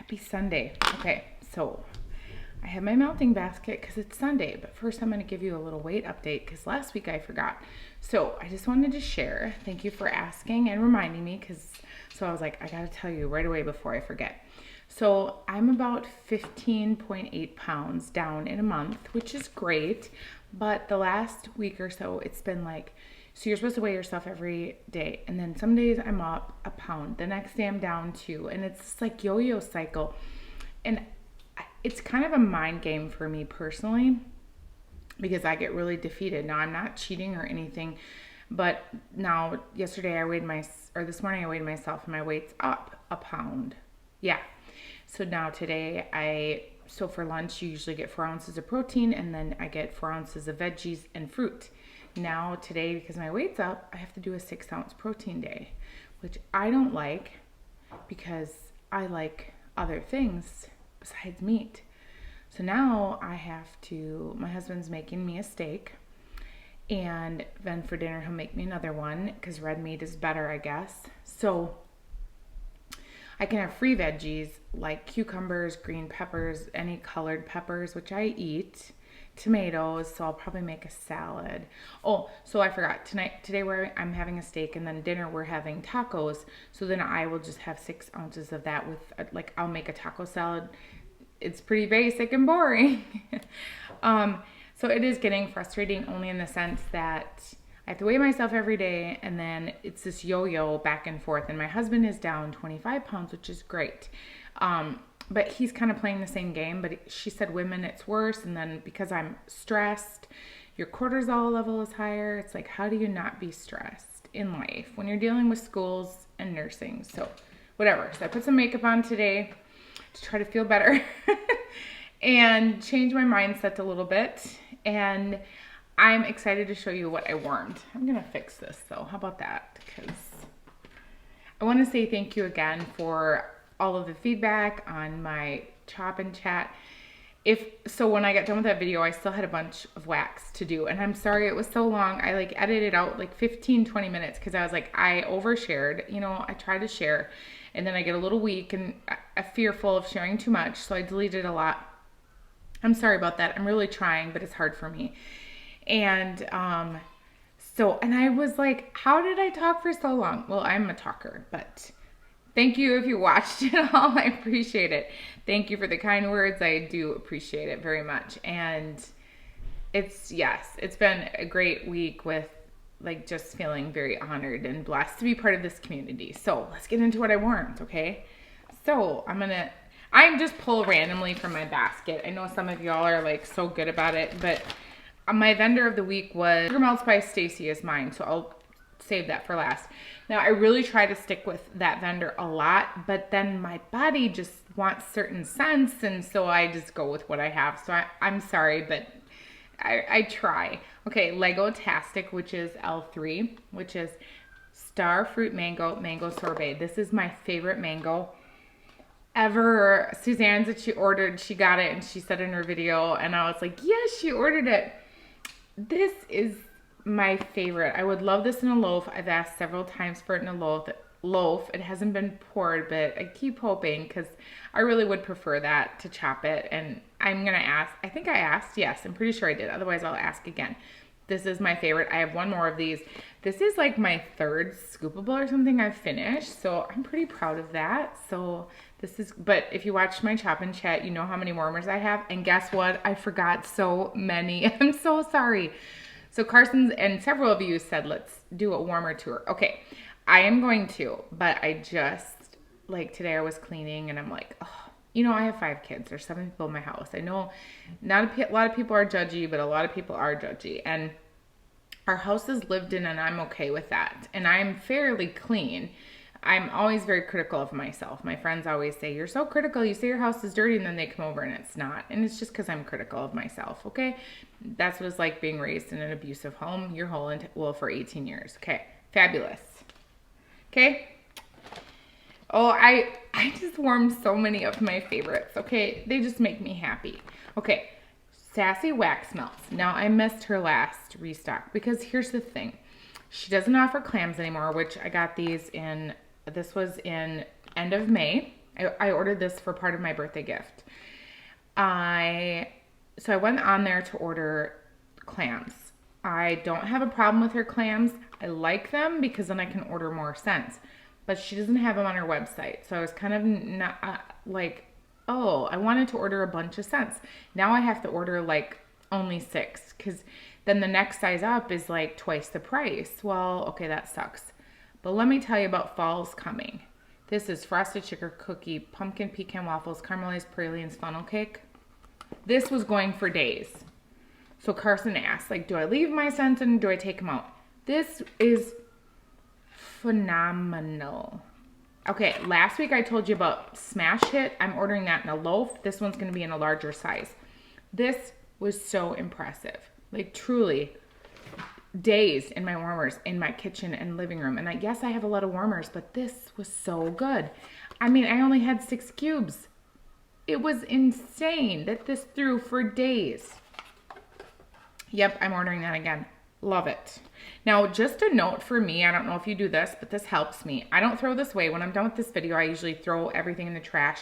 Happy Sunday. Okay, so I have my melting basket because it's Sunday, but first I'm going to give you a little weight update because last week I forgot. So I just wanted to share. Thank you for asking and reminding me so I was like, I got to tell you right away before I forget. So I'm about 15.8 pounds down in a month, which is great. But the last week or so, it's been like, so you're supposed to weigh yourself every day. And then some days I'm up a pound. The next day I'm down 2. And it's this like yo-yo cycle. And it's kind of a mind game for me personally because I get really defeated. Now I'm not cheating or anything. But now this morning I weighed myself and my weight's up a pound. Yeah. So now today so for lunch you usually get 4 ounces of protein and then I get 4 ounces of veggies and fruit. Now today, because my weight's up, I have to do a 6-ounce protein day, which I don't like because I like other things besides meat. So now my husband's making me a steak, and then for dinner he'll make me another one because red meat is better, I guess. So I can have free veggies like cucumbers, green peppers, any colored peppers, which I eat, tomatoes, so I'll probably make a salad. Oh, so I forgot, today I'm having a steak, and then dinner we're having tacos, so then I will just have 6 ounces of that with, I'll make a taco salad. It's pretty basic and boring. So it is getting frustrating only in the sense that I have to weigh myself every day, and then it's this yo-yo back and forth, and my husband is down 25 pounds, which is great. But he's kind of playing the same game, but she said women, it's worse, and then because I'm stressed, your cortisol level is higher. It's like, how do you not be stressed in life when you're dealing with schools and nursing? So whatever. So I put some makeup on today to try to feel better and change my mindset a little bit, and I'm excited to show you what I warmed. I'm going to fix this though. How about that? Because I want to say thank you again for all of the feedback on my chop and chat. So when I got done with that video, I still had a bunch of wax to do, and I'm sorry it was so long. I edited out 15-20 minutes because I was like, I overshared. I try to share, and then I get a little weak and fearful of sharing too much, so I deleted a lot. I'm sorry about that. I'm really trying, but it's hard for me. And and I was like, how did I talk for so long? Well, I'm a talker, but thank you if you watched it all. I appreciate it. Thank you for the kind words. I do appreciate it very much. And it's been a great week with just feeling very honored and blessed to be part of this community. So let's get into what I warmed, okay? So I'm just pull randomly from my basket. I know some of y'all are so good about it, but my vendor of the week was Sugar Melts by Stacy is mine, so I'll save that for last. Now, I really try to stick with that vendor a lot, but then my body just wants certain scents, and so I just go with what I have. So I'm sorry, but I try. Okay, Lego-tastic, which is L3, which is Star Fruit Mango Sorbet. This is my favorite mango ever. Suzanne said she got it, and she said in her video, and I was like, yes, she ordered it. This is my favorite. I would love this in a loaf. I've asked several times for it in a loaf. It hasn't been poured, but I keep hoping because I really would prefer that to chop it. And I'm going to ask. I think I asked. Yes, I'm pretty sure I did. Otherwise, I'll ask again. This is my favorite. I have one more of these. This is my 3rd scoopable or something I've finished. So I'm pretty proud of that. So but if you watched my chop and chat, you know how many warmers I have. And guess what? I forgot so many. I'm so sorry. So Carson's and several of you said, let's do a warmer tour. Okay, I am going to, but I just, today I was cleaning and I'm like, oh, I have 5 kids. There's 7 people in my house. I know not a lot of people are judgy, but a lot of people are judgy. And our house is lived in, and I'm okay with that. And I'm fairly clean. I'm always very critical of myself. My friends always say, you're so critical. You say your house is dirty, and then they come over and it's not. And it's just because I'm critical of myself, okay? That's what it's like being raised in an abusive home for 18 years. Okay, fabulous. Okay? Oh, I just warmed so many of my favorites, okay? They just make me happy. Okay, Sassy Wax Melts. Now, I missed her last restock because here's the thing. She doesn't offer clams anymore, which I got these this was in end of May, I ordered this for part of my birthday gift. So I went on there to order clams. I don't have a problem with her clams. I like them because then I can order more scents. But she doesn't have them on her website. So I was kind of not like, oh, I wanted to order a bunch of scents. Now I have to order like only 6 because then the next size up is like twice the price. Well, okay, that sucks. But let me tell you about fall's coming. This is frosted sugar cookie, pumpkin pecan waffles, caramelized pralines, funnel cake. This was going for days. So Carson asked, like, do I leave my scents and do I take them out? This is phenomenal. Okay, last week I told you about Smash Hit. I'm ordering that in a loaf. This one's going to be in a larger size. This was so impressive. Like, truly, days in my warmers in my kitchen and living room. And yes, I have a lot of warmers, but this was so good. I mean, I only had 6 cubes. It was insane that this threw for days. Yep, I'm ordering that again. Love it. Now, just a note for me, I don't know if you do this, but this helps me. I don't throw this away. When I'm done with this video, I usually throw everything in the trash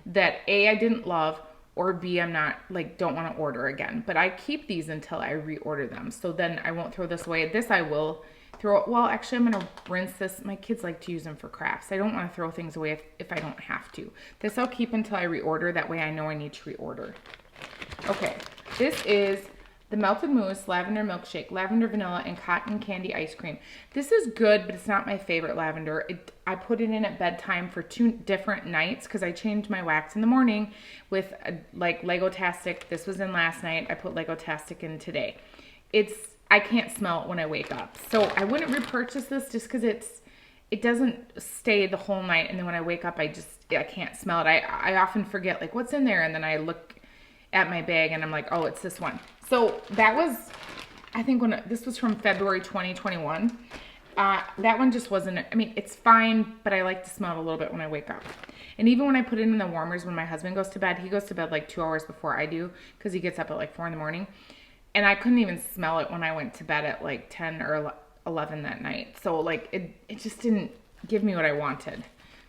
that A, I didn't love, or B, I'm not, like, don't want to order again. But I keep these until I reorder them. So then I won't throw this away. This I will throw. Well, actually, I'm going to rinse this. My kids like to use them for crafts. I don't want to throw things away if I don't have to. This I'll keep until I reorder. That way I know I need to reorder. Okay, this is the Melted Mousse Lavender Milkshake, Lavender Vanilla, and Cotton Candy Ice Cream. This is good, but it's not my favorite lavender. I put it in at bedtime for 2 different nights because I changed my wax in the morning with like Lego-tastic. This was in last night. I put Lego-tastic in today. I can't smell it when I wake up. So I wouldn't repurchase this just because it doesn't stay the whole night. And then when I wake up, I can't smell it. I often forget like what's in there. And then I look at my bag and I'm like, oh, it's this one. So that was, I think this was from February 2021. That one just wasn't, I mean, it's fine, but I like to smell it a little bit when I wake up. And even when I put it in the warmers, when my husband goes to bed, he goes to bed like 2 hours before I do because he gets up at like 4 in the morning. And I couldn't even smell it when I went to bed at like 10 or 11 that night. So like it just didn't give me what I wanted.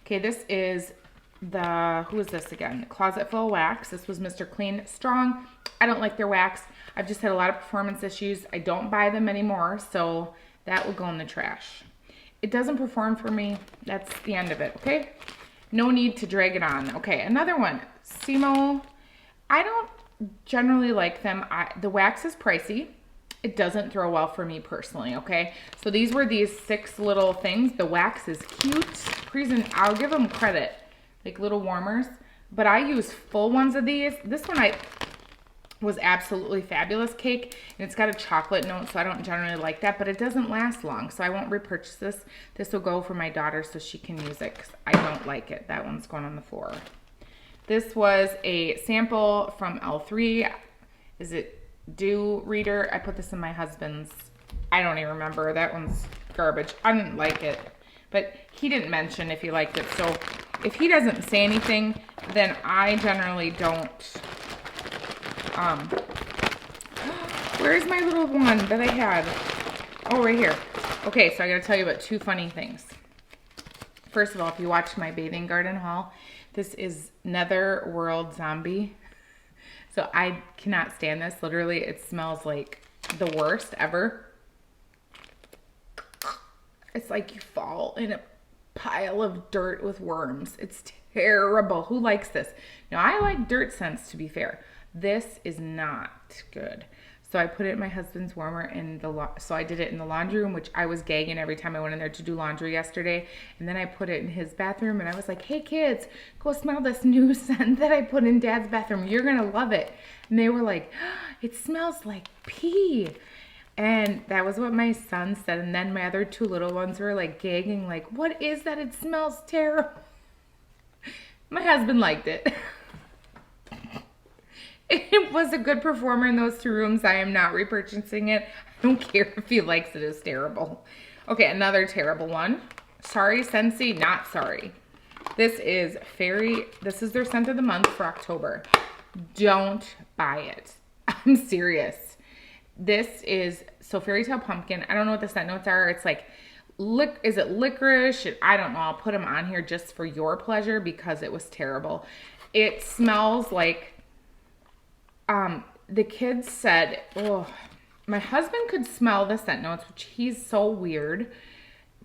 Okay, this is who is this again? Closet Full of Wax. This was Mr. Clean Strong. I don't like their wax. I've just had a lot of performance issues. I don't buy them anymore, so that will go in the trash. It doesn't perform for me. That's the end of it, okay? No need to drag it on. Okay, another one. Simo. I don't generally like them. The wax is pricey. It doesn't throw well for me personally, okay? So these were these 6 little things. The wax is cute. I'll give them credit. Like little warmers, but I use full ones of these. This one was absolutely fabulous cake, and it's got a chocolate note, so I don't generally like that, but it doesn't last long, so I won't repurchase this. This will go for my daughter so she can use it because I don't like it. That one's going on the floor. This was a sample from L3. Is it Dew Reader? I put this in my husband's. I don't even remember. That one's garbage. I didn't like it, but he didn't mention if he liked it, so if he doesn't say anything, then I generally don't. Where's my little one that I had? Oh, right here. Okay, so I gotta tell you about 2 funny things. First of all, if you watched my bathing garden haul, this is Netherworld Zombie. So I cannot stand this. Literally, it smells like the worst ever. It's like you fall in a pile of dirt with worms. It's terrible. Who likes this? Now, I like dirt scents, to be fair. This is not good. So I put it in my husband's warmer in so I did it in the laundry room, which I was gagging every time I went in there to do laundry yesterday. And then I put it in his bathroom and I was like, hey kids, go smell this new scent that I put in Dad's bathroom. You're gonna love it. And they were like, oh, it smells like pee. And that was what my son said. And then my other 2 little ones were like gagging, like, what is that? It smells terrible. My husband liked it. It was a good performer in those 2 rooms. I am not repurchasing it. I don't care if he likes it. It's terrible. Okay, another terrible one. Sorry, Scentsy, not sorry. This is their scent of the month for October. Don't buy it. I'm serious. This is Fairy Tale Pumpkin. I don't know what the scent notes are. It's like is it licorice? I don't know. I'll put them on here just for your pleasure because it was terrible. It smells like, the kids said, oh, my husband could smell the scent notes, which he's so weird,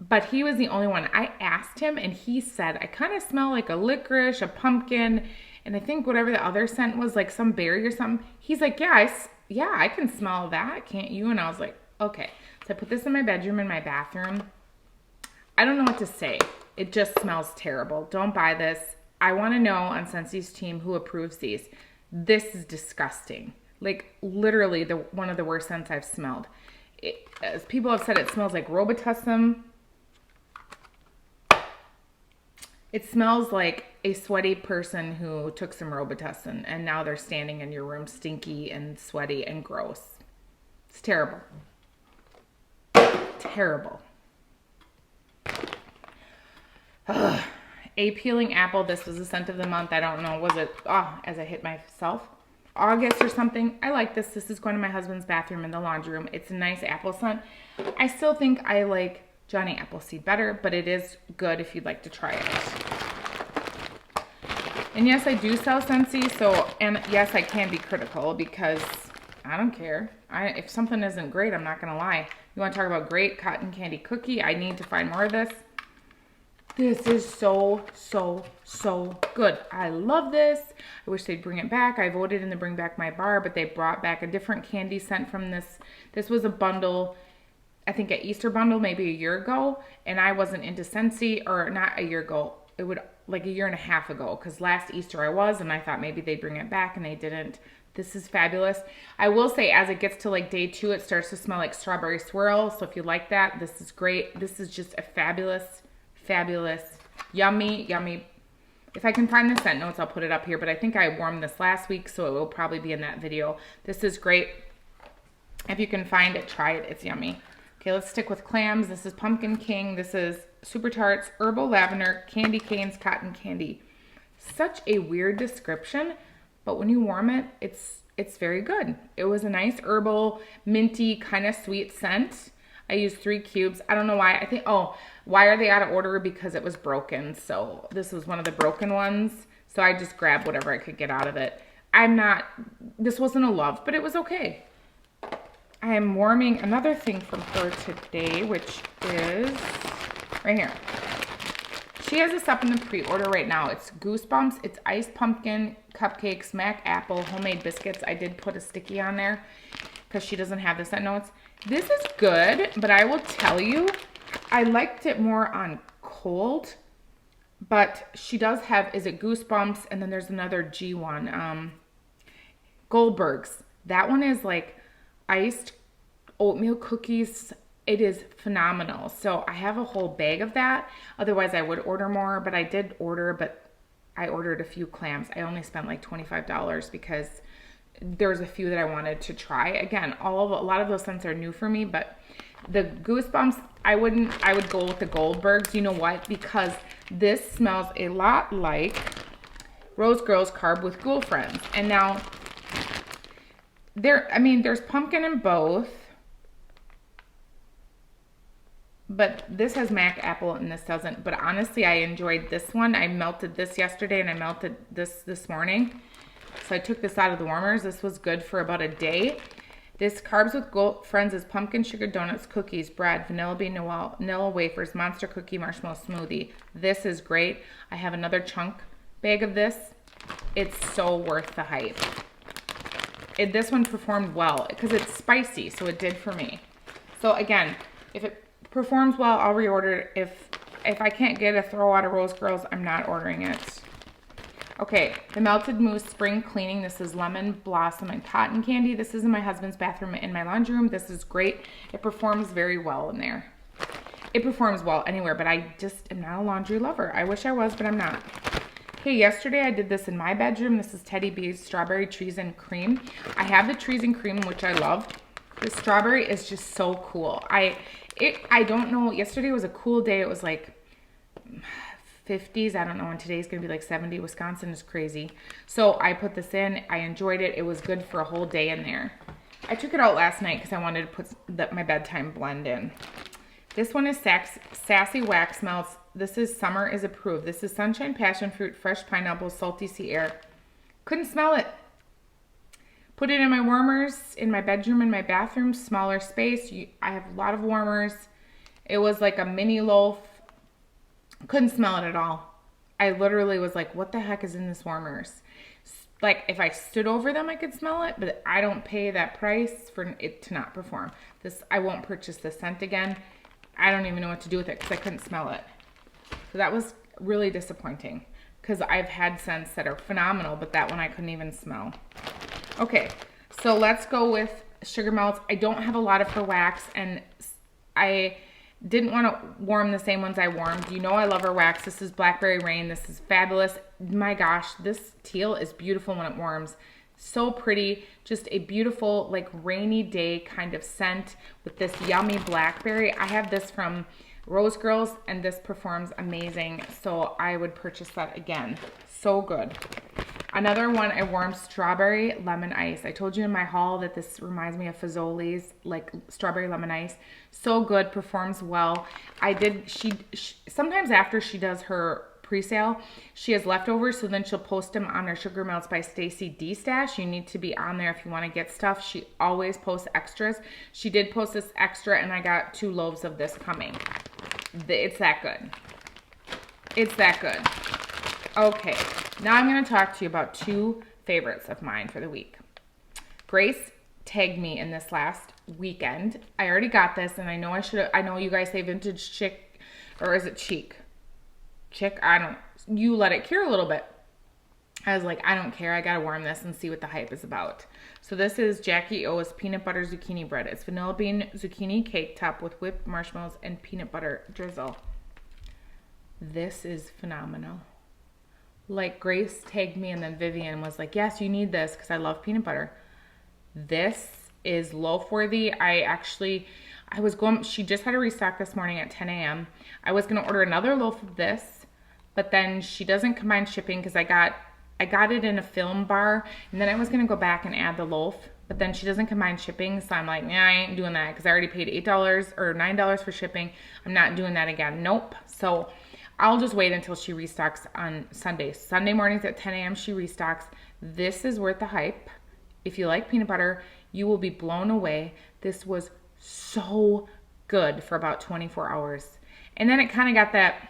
but he was the only one. I asked him and he said, I kind of smell like a licorice, a pumpkin, and I think whatever the other scent was, like some berry or something. He's like, yeah, I can smell that, can't you? And I was like, okay. So I put this in my bedroom and my bathroom. I don't know what to say. It just smells terrible. Don't buy this. I want to know on Scentsy's team who approves these. This is disgusting. Like literally one of the worst scents I've smelled. As people have said, it smells like Robitussin. It smells like a sweaty person who took some Robitussin and now they're standing in your room stinky and sweaty and gross. It's terrible. Terrible. Ugh. A peeling apple. This was the scent of the month. I don't know. Was it, as I hit myself, August or something? I like this. This is going to my husband's bathroom in the laundry room. It's a nice apple scent. I still think I like Johnny Appleseed better, but it is good if you'd like to try it. And yes, I do sell Scentsy, and yes, I can be critical because I don't care. If something isn't great, I'm not going to lie. You want to talk about great cotton candy cookie? I need to find more of this. This is so, so, so good. I love this. I wish they'd bring it back. I voted in the Bring Back My Bar, but they brought back a different candy scent from this. This was a bundle, I think an Easter bundle maybe a year ago, and I wasn't into Scentsy, or not a year ago. It would like a year and a half ago, because last Easter I was, and I thought maybe they'd bring it back, and they didn't. This is fabulous. I will say as it gets to like day 2, it starts to smell like strawberry swirl. So if you like that, this is great. This is just a fabulous, yummy, yummy. If I can find the scent notes, I'll put it up here, but I think I warmed this last week, so it will probably be in that video. This is great. If you can find it, try it. It's yummy. Okay, let's stick with clams. This is Pumpkin King. This is Super Tarts, Herbal Lavender, Candy Canes, Cotton Candy. Such a weird description, but when you warm it, it's very good. It was a nice herbal, minty, kind of sweet scent. I used 3 cubes. I don't know why. I think, why are they out of order? Because it was broken. So this was one of the broken ones. So I just grabbed whatever I could get out of it. This wasn't a love, but it was okay. I am warming another thing from her today, which is right here. She has this up in the pre-order right now. It's Goosebumps. It's iced pumpkin, cupcakes, mac apple, homemade biscuits. I did put a sticky on there because she doesn't have the scent notes. This is good, but I will tell you, I liked it more on cold, but she does have, is it Goosebumps? And then there's another G one, Goldberg's. That one is like iced oatmeal cookies. It is phenomenal. So I have a whole bag of that. Otherwise I would order more, but I did order, but I ordered a few clams. I only spent like $25 because there's a few that I wanted to try. Again, a lot of those scents are new for me, but the Goosebumps, I would go with the Goldbergs. You know what? Because this smells a lot like Rose Girls Carb with Ghoul Friends. And now there's pumpkin in both, but this has mac apple and this doesn't. But honestly, I enjoyed this one. I melted this yesterday and I melted this morning. So I took this out of the warmers. This was good for about a day. This Carbs with Gold Friends is pumpkin sugar donuts, cookies, bread, vanilla bean, vanilla wafers, monster cookie, marshmallow smoothie. This is great. I have another chunk bag of this. It's so worth the hype. This one performed well because it's spicy, so it did for me. So again, if it performs well, I'll reorder it. If I can't get a throw out of Rose Girls, I'm not ordering it. Okay, the Melted Mousse Spring Cleaning. This is lemon, blossom, and cotton candy. This is in my husband's bathroom in my laundry room. This is great. It performs very well in there. It performs well anywhere, but I just am not a laundry lover. I wish I was, but I'm not. Okay, yesterday I did this in my bedroom. This is Teddy B's Strawberry Trees and Cream. I have the Trees and Cream, which I love. The strawberry is just so cool. I don't know. Yesterday was a cool day. It was like 50s. I don't know. And today's going to be like 70. Wisconsin is crazy. So I put this in. I enjoyed it. It was good for a whole day in there. I took it out last night because I wanted to put my bedtime blend in. This one is Sassy Wax Melts. This is Summer is Approved. This is Sunshine Passion Fruit, Fresh Pineapple, Salty Sea Air. Couldn't smell it. Put it in my warmers, in my bedroom, in my bathroom, smaller space. I have a lot of warmers. It was like a mini loaf. Couldn't smell it at all. I literally was like, what the heck is in this warmers? Like, if I stood over them, I could smell it, but I don't pay that price for it to not perform. I won't purchase this scent again. I don't even know what to do with it because I couldn't smell it. So that was really disappointing because I've had scents that are phenomenal, but that one I couldn't even smell. Okay, so let's go with Sugar Melts. I don't have a lot of her wax, and I didn't want to warm the same ones I warmed. You know I love her wax. This is Blackberry Rain. This is fabulous. My gosh, this teal is beautiful when it warms. So pretty. Just a beautiful, like, rainy day kind of scent with this yummy blackberry. I have this from Rose Girls, and this performs amazing. So I would purchase that again. So good. Another one I warmed, Strawberry Lemon Ice. I told you in my haul that this reminds me of Fazoli's, like Strawberry Lemon Ice. So good, performs well. She sometimes after she does her pre-sale, she has leftovers, so then she'll post them on her Sugar Melts by Stacy D-Stash. You need to be on there if you want to get stuff. She always posts extras. She did post this extra, and I got 2 loaves of this coming. It's that good. It's that good. Okay, now I'm going to talk to you about 2 favorites of mine for the week. Grace tagged me in this last weekend. I already got this, and I know you guys say vintage chic, or is it cheek? Chick, you let it cure a little bit. I was like, I don't care. I gotta warm this and see what the hype is about. So this is Jackie O's peanut butter zucchini bread. It's vanilla bean zucchini cake top with whipped marshmallows and peanut butter drizzle. This is phenomenal. Like, Grace tagged me, and then Vivian was like, yes, you need this because I love peanut butter. This is loaf worthy. She just had a restock this morning at 10 a.m. I was going to order another loaf of this, but then she doesn't combine shipping because I got it in a film bar, and then I was going to go back and add the loaf, but then she doesn't combine shipping, so I'm like, nah, I ain't doing that because I already paid $8 or $9 for shipping. I'm not doing that again. Nope. So I'll just wait until she restocks on Sundays. Sunday mornings at 10 a.m. she restocks. This is worth the hype. If you like peanut butter, you will be blown away. This was so good for about 24 hours. And then it kind of got that,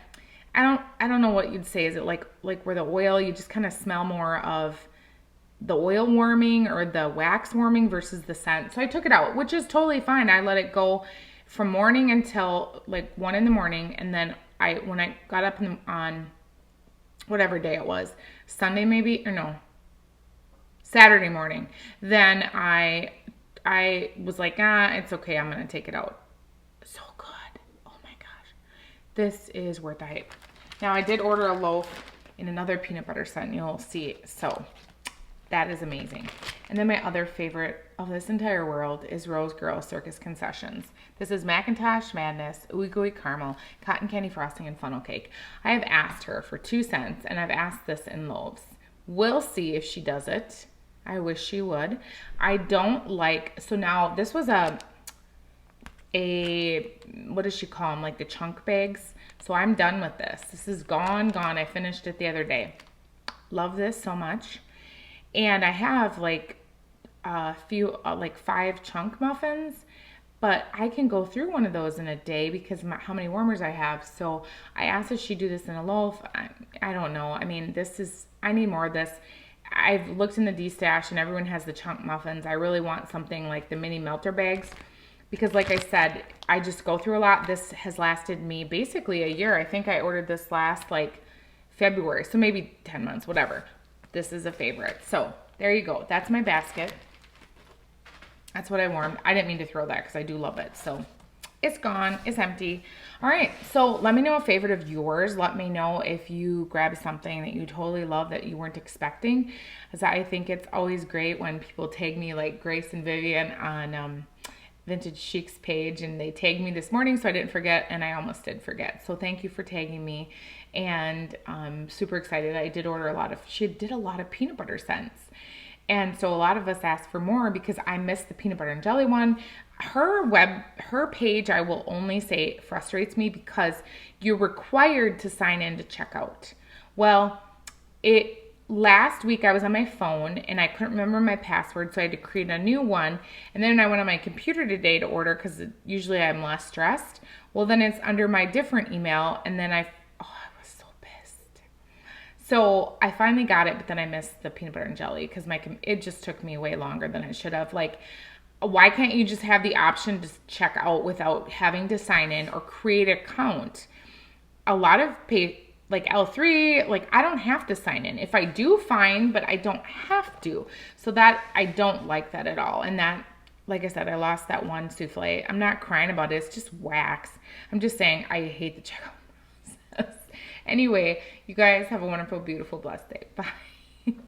I don't know what you'd say. Is it like where the oil, you just kind of smell more of the oil warming or the wax warming versus the scent. So I took it out, which is totally fine. I let it go from morning until like 1 in the morning. And then when I got up on whatever day it was, Sunday maybe, or no, Saturday morning, then I was like, it's okay. I'm going to take it out. So good. Oh my gosh. This is worth the hype. Now, I did order a loaf in another peanut butter scent. You'll see. So that is amazing. And then my other favorite of this entire world is Rose Girl Circus Concessions. This is Macintosh Madness, Ooey Gooey Caramel, Cotton Candy Frosting, and Funnel Cake. I have asked her for 2 cents, and I've asked this in loaves. We'll see if she does it. I wish she would. I don't like, so now this was a what does she call them? Like the chunk bags. So I'm done with this. This is gone. I finished it the other day. Love this so much. And I have like a few, like 5 chunk muffins, but I can go through one of those in a day because how many warmers I have. So I asked if she'd do this in a loaf. I don't know. I mean, I need more of this. I've looked in the D-Stash and everyone has the chunk muffins. I really want something like the mini melter bags because like I said, I just go through a lot. This has lasted me basically a year. I think I ordered this last like February, so maybe 10 months, whatever. This is a favorite. So there you go. That's my basket. That's what I warmed. I didn't mean to throw that because I do love it. So it's gone. It's empty. All right. So let me know a favorite of yours. Let me know if you grab something that you totally love that you weren't expecting. Because I think it's always great when people tag me like Grace and Vivian on Vintage Chic's page. And they tagged me this morning so I didn't forget. And I almost did forget. So thank you for tagging me. And I'm super excited. She did a lot of peanut butter scents. And so a lot of us ask for more because I missed the peanut butter and jelly one. Her page, I will only say, frustrates me because you're required to sign in to check out. Well, last week I was on my phone and I couldn't remember my password, so I had to create a new one. And then I went on my computer today to order because usually I'm less stressed. Well, then it's under my different email, and then I was so pissed. So I finally got it, but then I missed the peanut butter and jelly because it just took me way longer than it should have. Like, why can't you just have the option to check out without having to sign in or create an account? A lot of like L3, like I don't have to sign in. If I do, fine, but I don't have to. So that, I don't like that at all. And that, like I said, I lost that one souffle. I'm not crying about it. It's just wax. I'm just saying I hate the checkout process. Anyway, you guys have a wonderful, beautiful, blessed day. Bye.